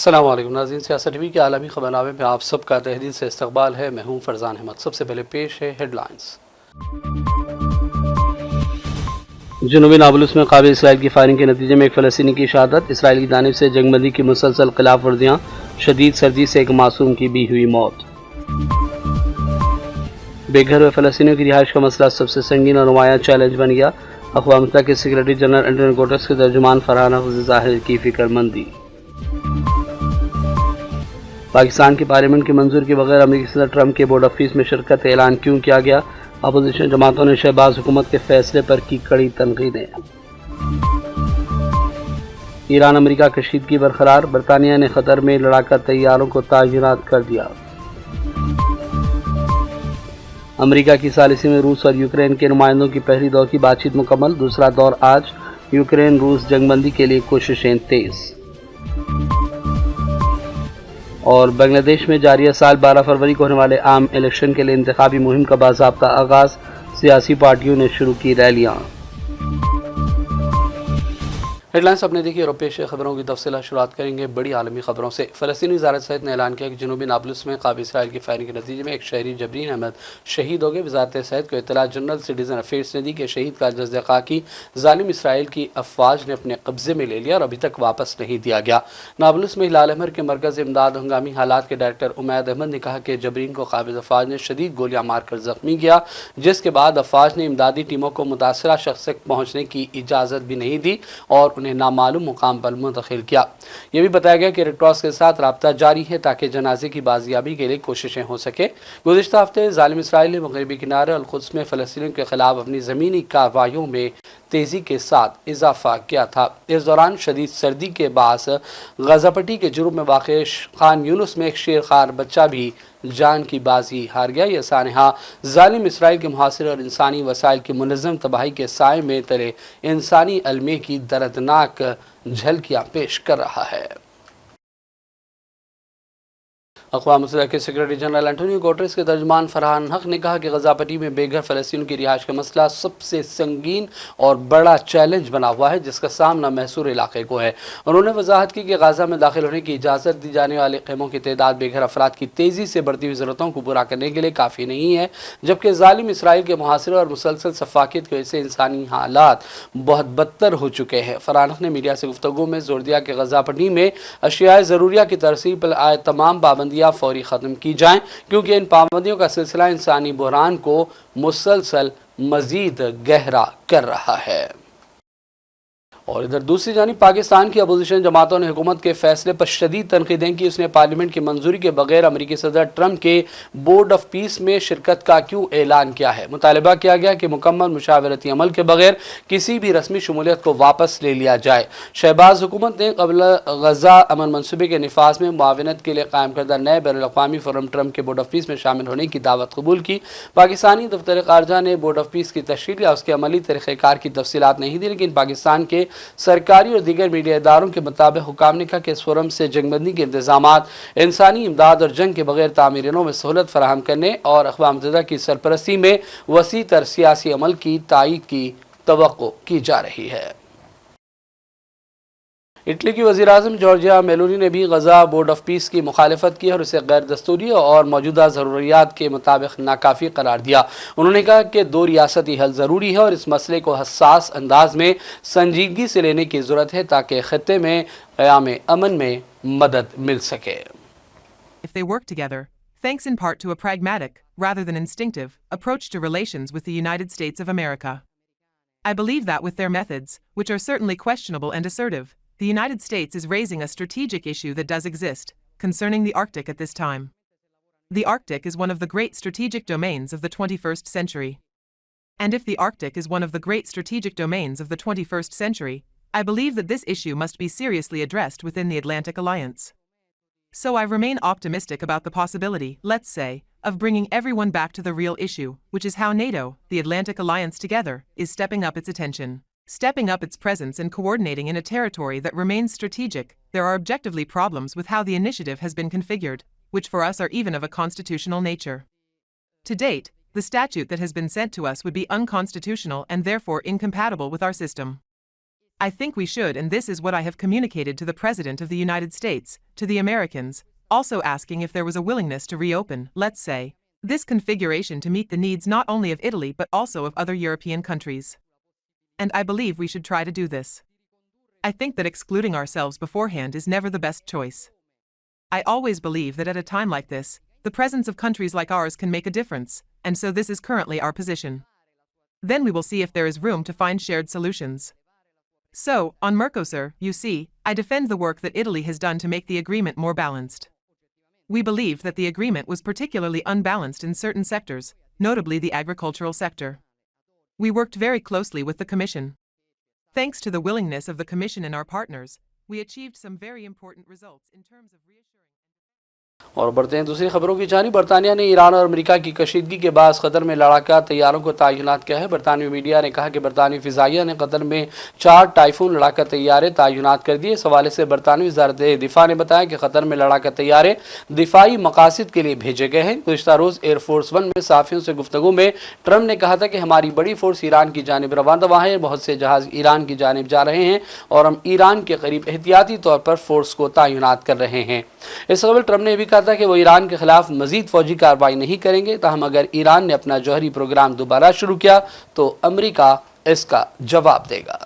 السلام علیکم ناظرین، سیاست ٹی وی کے عالمی خبرنامے میں آپ سب کا تہہ دل سے استقبال ہے۔ میں ہوں فرزان احمد۔ سب سے پہلے پیش ہے ہیڈ لائنز۔ جنوبی نابلس میں قابل اسرائیل کی فائرنگ کے نتیجے میں ایک فلسطینی کی شہادت، اسرائیل کی جانب سے جنگ بندی کی مسلسل خلاف ورزیاں، شدید سردی سے ایک معصوم کی بھی ہوئی موت۔ بے گھر ہوئے فلسطینیوں کی رہائش کا مسئلہ سب سے سنگین اور نمایاں چیلنج بن گیا، اقوام متحدہ کے سیکرٹری جنرل انٹونیو گوٹرس کے ترجمان فرحان حافظ نے ظاہر کی فکر مندی۔ پاکستان کی پارلیمنٹ کی منظور کے بغیر امریکی صدر ٹرمپ کے بورڈ آف پیس میں شرکت اعلان کیوں کیا گیا؟ اپوزیشن جماعتوں نے شہباز حکومت کے فیصلے پر کی کڑی تنقیدیں۔ ایران امریکہ کشیدگی برقرار، برطانیہ نے قطر میں لڑاکا طیاروں کو تعینات کر دیا۔ امریکہ کی ثالثی میں روس اور یوکرین کے نمائندوں کی پہلی دور کی بات چیت مکمل، دوسرا دور آج، یوکرین روس جنگ بندی کے لیے کوششیں تیز۔ اور بنگلہ دیش میں جاریہ سال 12 فروری کو ہونے والے عام الیکشن کے لیے انتخابی مہم کا باضابطہ آغاز، سیاسی پارٹیوں نے شروع کی ریلیاں۔ ہیڈ لائنز اپنے دیکھیے اور پیش خبروں کی تفصیلات شروعات کریں گے بڑی عالمی خبروں سے۔ فلسطینی وزارت صحت نے اعلان کیا کہ جنوبی نابلس میں قابل اسرائیل کی فائرنگ کے نتیجے میں ایک شہری جبرین احمد شہید ہو گئے۔ وزارت صحت کو اطلاع جنرل سٹیزن افیئرز نے دی کہ شہید کا جسد خاکی ظالم اسرائیل کی افواج نے اپنے قبضے میں لے لیا اور ابھی تک واپس نہیں دیا گیا۔ نابلس میں ہلال احمر کے مرکز امداد ہنگامی حالات کے ڈائریکٹر امید احمد نے کہا کہ جبرین کو قابض افواج نے شدید گولیاں مار کر زخمی کیا، جس کے بعد افواج نے امدادی ٹیموں کو متاثرہ شخص تک پہنچنے کی اجازت بھی نہیں دی اور انہیں نامعلوم مقام پر منتقل کیا۔ یہ بھی بتایا گیا کہ ریڈ کراس کے ساتھ رابطہ جاری ہے تاکہ جنازے کی بازیابی کے لیے کوششیں ہو سکے۔ گزشتہ ہفتے ظالم اسرائیل نے مغربی کنارے القدس میں فلسطینیوں کے خلاف اپنی زمینی کارروائیوں میں تیزی کے ساتھ اضافہ کیا تھا۔ اس دوران شدید سردی کے باعث غزہ پٹی کے جنوب میں واقع خان یونس میں ایک شیر خوار بچہ بھی جان کی بازی ہار گیا۔ یہ سانحہ ظالم اسرائیل کے محاصرے اور انسانی وسائل کی منظم تباہی کے سائے میں تلے انسانی المیہ کی دردناک جھلکیاں پیش کر رہا ہے۔ اقوام متحدہ کے سیکرٹری جنرل انٹونیو گوٹرس کے ترجمان فرحان حق نے کہا کہ غزہ پٹی میں بے گھر فلسطینیوں کی رہائش کا مسئلہ سب سے سنگین اور بڑا چیلنج بنا ہوا ہے جس کا سامنا محصور علاقے کو ہے۔ انہوں نے وضاحت کی کہ غزہ میں داخل ہونے کی اجازت دی جانے والے خیموں کی تعداد بے گھر افراد کی تیزی سے بڑھتی ہوئی ضرورتوں کو پورا کرنے کے لیے کافی نہیں ہے، جبکہ ظالم اسرائیل کے محاصرے اور مسلسل سفاکیت کی وجہ سے انسانی حالات بہت بدتر ہو چکے ہیں۔ فرحان حق نے میڈیا سے گفتگو میں زور دیا کہ غزہ پٹی میں اشیاء ضروریہ کی ترسیل پر عائد تمام پابندیاں فوری ختم کی جائیں، کیونکہ ان پابندیوں کا سلسلہ انسانی بحران کو مسلسل مزید گہرا کر رہا ہے۔ اور ادھر دوسری جانب پاکستان کی اپوزیشن جماعتوں نے حکومت کے فیصلے پر شدید تنقیدیں کی۔ اس نے پارلیمنٹ کی منظوری کے بغیر امریکی صدر ٹرمپ کے بورڈ آف پیس میں شرکت کا کیوں اعلان کیا ہے۔ مطالبہ کیا گیا کہ مکمل مشاورتی عمل کے بغیر کسی بھی رسمی شمولیت کو واپس لے لیا جائے۔ شہباز حکومت نے قبل غزہ امن منصوبے کے نفاذ میں معاونت کے لیے قائم کردہ نئے بین الاقوامی فورم ٹرمپ کے بورڈ آف پیس میں شامل ہونے کی دعوت قبول کی۔ پاکستانی دفتر خارجہ نے بورڈ آف پیس کی تشکیل یا اس کے عملی طریقہ کار کی تفصیلات نہیں دی، لیکن پاکستان کے سرکاری اور دیگر میڈیا اداروں کے مطابق حکام نے کہا کہ اس فورم سے جنگ بندی کے انتظامات، انسانی امداد اور جنگ کے بغیر تعمیروں میں سہولت فراہم کرنے اور اقوام متحدہ کی سرپرستی میں وسیع تر سیاسی عمل کی تائید کی توقع کی جا رہی ہے۔ اٹلی کی وزیراعظم جورجیا میلونی نے بھی غزہ بورڈ آف پیس کی مخالفت کی اور اسے غیر دستوری اور موجودہ ضروریات کے مطابق ناکافی قرار دیا۔ انہوں نے کہا کہ دو ریاستی حل ضروری ہے اور اس مسئلے کو حساس انداز میں سنجیدگی سے لینے کی ضرورت ہے تاکہ خطے میں قیام امن میں مدد مل سکے۔ If they work together, thanks in part to a pragmatic, rather than instinctive, approach to relations with the United States of America. I believe that with their methods, which are certainly questionable and assertive, the United States is raising a strategic issue that does exist, concerning the Arctic at this time. The Arctic is one of the great strategic domains of the 21st century. And if the Arctic is one of the great strategic domains of the 21st century, I believe that this issue must be seriously addressed within the Atlantic Alliance. So I remain optimistic about the possibility, let's say, of bringing everyone back to the real issue, which is how NATO, the Atlantic Alliance together, is stepping up its attention. Stepping up its presence and coordinating in a territory that remains strategic. There are objectively problems with how the initiative has been configured, which for us are even of a constitutional nature. To date, the statute that has been sent to us would be unconstitutional and therefore incompatible with our system. I think we should, and this is what I have communicated to the President of the United States, to the Americans, also asking if there was a willingness to reopen, let's say, this configuration to meet the needs not only of Italy but also of other European countries. And I believe we should try to do this. I think that excluding ourselves beforehand is never the best choice. I always believe that at a time like this, the presence of countries like ours can make a difference, and so this is currently our position. Then we will see if there is room to find shared solutions. So, on Mercosur, you see, I defend the work that Italy has done to make the agreement more balanced. We believed that the agreement was particularly unbalanced in certain sectors, notably the agricultural sector. We worked very closely with the Commission. Thanks to the willingness of the Commission and our partners, we achieved some very important results in terms of reassuring. اور بڑھتے ہیں دوسری خبروں کی جانب. برطانیہ نے ایران اور امریکہ کی کشیدگی کے باعث قطر میں لڑاکا طیاروں کو تعینات کیا ہے. برطانوی میڈیا نے کہا کہ برطانوی فضائیہ نے قطر میں 4 ٹائفون لڑاکا طیارے تعینات کر دیے. اس حوالے سے برطانوی وزارت دفاع نے بتایا کہ قطر میں لڑاکا طیارے دفاعی مقاصد کے لیے بھیجے گئے ہیں. گزشتہ روز ایئر فورس 1 میں صحافیوں سے گفتگو میں ٹرمپ نے کہا تھا کہ ہماری بڑی فورس ایران کی جانب رواں ہے, بہت سے جہاز ایران کی جانب جا رہے ہیں اور ہم ایران کے قریب احتیاطی طور پر فورس کو تعینات کر رہے ہیں. اس قبل ٹرمپ نے بھی کہا تھا کہ وہ ایران کے خلاف مزید فوجی کارروائی نہیں کریں گے, تاہم اگر ایران نے اپنا جوہری پروگرام دوبارہ شروع کیا تو امریکہ اس کا جواب دے گا.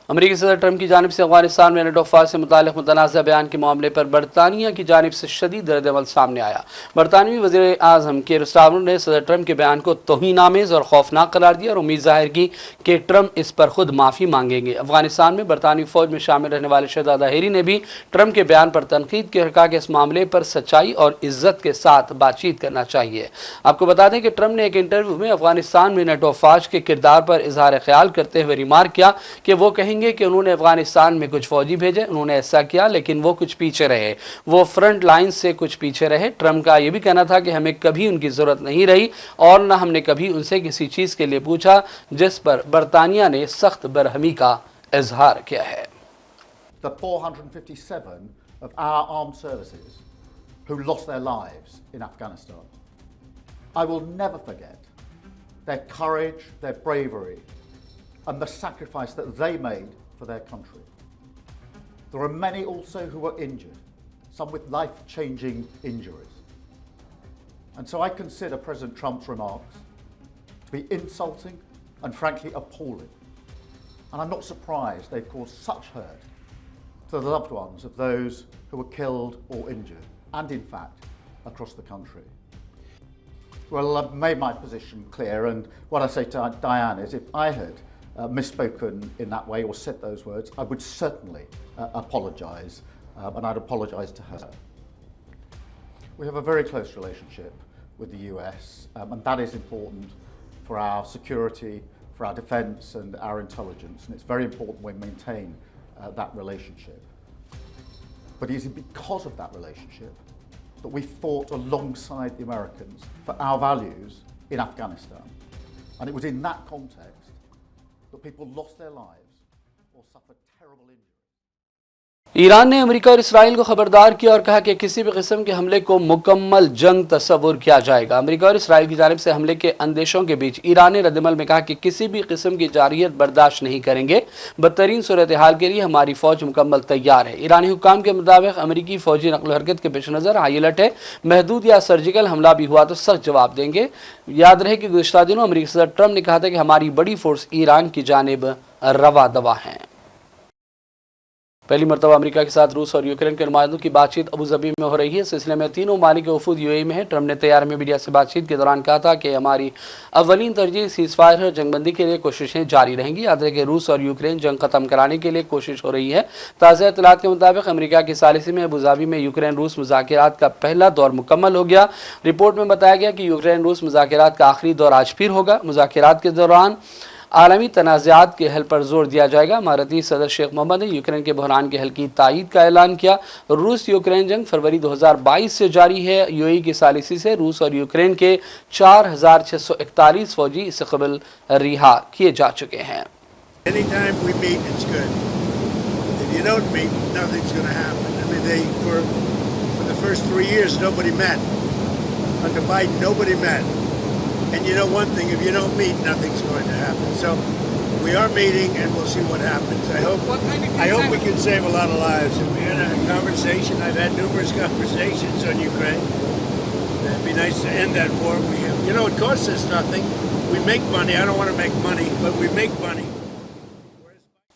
امریکی صدر ٹرمپ کی جانب سے افغانستان میں نیٹو افواج سے متعلق متنازع بیان کے معاملے پر برطانیہ کی جانب سے شدید رد عمل سامنے آیا. برطانوی وزیر اعظم کیر سٹارمر نے صدر ٹرمپ کے بیان کو توہین آمیز اور خوفناک قرار دیا اور امید ظاہر کی کہ ٹرمپ اس پر خود معافی مانگیں گے. افغانستان میں برطانوی فوج میں شامل رہنے والے شہزادہ ہیری نے بھی ٹرمپ کے بیان پر تنقید کی اور کہا کہ اس معاملے پر سچائی اور عزت کے ساتھ بات چیت کرنا چاہیے. آپ کو بتا دیں کہ ٹرمپ نے ایک انٹرویو میں افغانستان میں نیٹو افواج کے کردار پر اظہار خیال کرتے ہوئے ریمارک کیا کہ وہ کہیں گے کہ انہوں نے افغانستان میں کچھ فوجی بھیجے, انہوں نے ایسا کیا لیکن وہ کچھ پیچھے رہے, وہ فرنٹ لائن سے کچھ پیچھے رہے. ٹرمپ کا یہ بھی کہنا تھا کہ ہمیں کبھی ان کی ضرورت نہیں رہی اور نہ ہم نے کبھی ان سے کسی چیز کے لیے پوچھا, جس پر برطانیہ نے سخت برہمی کا اظہار کیا ہے. The 457 of our armed services who lost their lives in Afghanistan. I will never forget their courage, their bravery, and the sacrifice that they made for their country. There are many also who were injured, some with life-changing injuries. And so I consider President Trump's remarks to be insulting and frankly appalling. And I'm not surprised they've caused such hurt to the loved ones of those who were killed or injured, and in fact, across the country. Well, I've made my position clear, and what I say to Diane is if I had misspoken in that way or said those words, I would certainly apologise, and I'd apologise to her. We have a very close relationship with the US, and that is important for our security, for our defence and our intelligence, and it's very important we maintain that relationship. But it is because of that relationship that we fought alongside the Americans for our values in Afghanistan. And it was in that context that people lost their lives or suffered terrible injuries. Iran نے امریکہ اور اسرائیل کو خبردار کیا اور کہا کہ کسی بھی قسم کے حملے کو مکمل جنگ تصور کیا جائے گا. امریکہ اور اسرائیل کی جانب سے حملے کے اندیشوں کے بیچ ایران نے رد عمل میں کہا کہ کسی بھی قسم کی جارحیت برداشت نہیں کریں گے. بدترین صورتحال کے لیے ہماری فوج مکمل تیار ہے. ایرانی حکام کے مطابق امریکی فوجی نقل و حرکت کے پیش نظر ہائی الرٹ ہے. محدود یا سرجیکل حملہ بھی ہوا تو سخت جواب دیں گے. یاد رہے کہ گزشتہ دنوں امریکی صدر ٹرمپ نے کہا تھا کہ ہماری بڑی فورس ایران کی جانب رواں دواں ہیں. پہلی مرتبہ امریکہ کے ساتھ روس اور یوکرین کے نمائندوں کی بات چیت ابوظبی میں ہو رہی ہے. اس سلسلے میں تینوں ممالک کے وفود یو اے ای میں ہیں. ٹرمپ نے طیارے میں میڈیا سے بات چیت کے دوران کہا تھا کہ ہماری اولین ترجیح سیز فائر اور جنگ بندی کے لیے کوششیں جاری رہیں گی. یاد رہے کہ روس اور یوکرین جنگ ختم کرانے کے لیے کوشش ہو رہی ہے. تازہ اطلاعات کے مطابق امریکہ کی ثالثی میں ابوظبی میں یوکرین روس مذاکرات کا پہلا دور مکمل ہو گیا. رپورٹ میں بتایا گیا کہ یوکرین روس مذاکرات کا آخری دور آج پھر ہوگا. مذاکرات کے دوران عالمی تنازعات کے حل پر زور دیا جائے گا. اماراتی صدر شیخ محمد نے یوکرین کے بحران کے حل کی تائید کا اعلان کیا. روس یوکرین جنگ فروری 2022 سے جاری ہے. یو اے ای کی ثالثی سے روس اور یوکرین کے 4641 فوجی اس سے قبل رہا کیے جا چکے ہیں. Anytime we meet, it's good. If you don't meet, nothing's going to happen. I mean, for the first 3 years, nobody met. Under Biden, nobody met. And you know one thing, if you don't meet, nothing's going to happen. So We are meeting, and we'll see what happens. I hope we can save a lot of lives. We had a conversation. I've had numerous conversations on Ukraine. It'd be nice to end that war. It costs us nothing. We make money. I don't want to make money, but we make money.